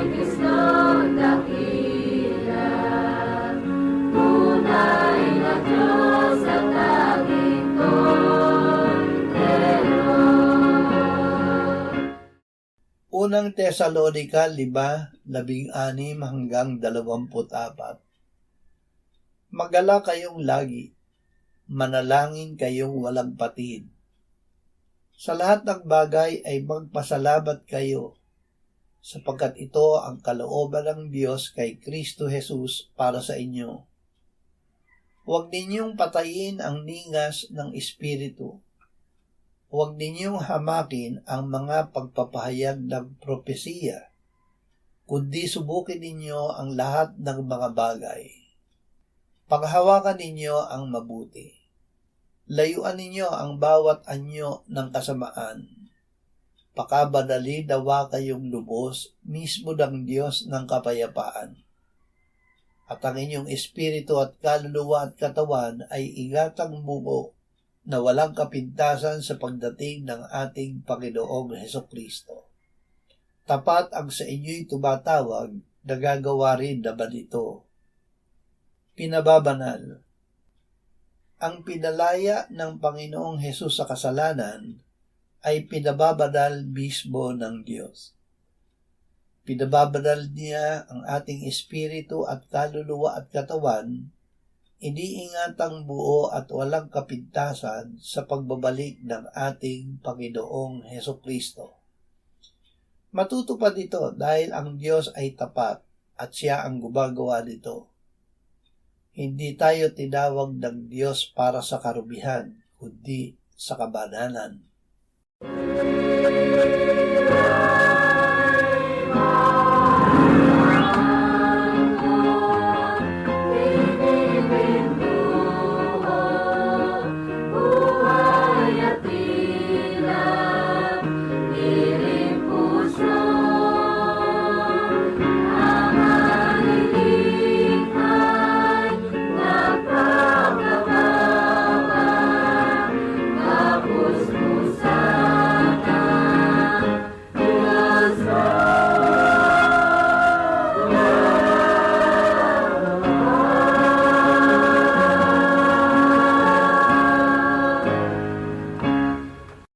Kristo dakila, tunay na Diyos at tanging kordero. Unang Tesalonica 5:16-24. Magala kayong lagi, manalangin kayong walang patid. Sa lahat ng bagay ay magpasalamat kayo, sapagkat ito ang kalooban ng Diyos kay Kristo Jesus para sa inyo. Huwag ninyong patayin ang ningas ng Espiritu. Huwag ninyong hamakin ang mga pagpapahayag ng propesiya, kundi subukin ninyo ang lahat ng mga bagay. Paghawakan ninyo ang mabuti. Layuan ninyo ang bawat anyo ng kasamaan. Pakabadali dawa kayong lubos mismo ng Diyos ng kapayapaan. At ang inyong espiritu at kaluluwa at katawan ay ingatang buo na walang kapintasan sa pagdating ng ating Panginoong Hesukristo. Tapat ang sa inyo'y tumatawag, nagagawa rin naman ito. Pinababanal. Ang pinalaya ng Panginoong Hesus sa kasalanan ay pinababanal mismo ng Diyos. Pinababanal niya ang ating espiritu at kaluluwa at katawan, iniingatang buo at walang kapintasan sa pagbabalik ng ating Panginoong Hesukristo. Matutupad ito dahil ang Diyos ay tapat at siya ang gumagawa nito. Hindi tayo tinawag ng Diyos para sa karumihan, kundi sa kabanalan.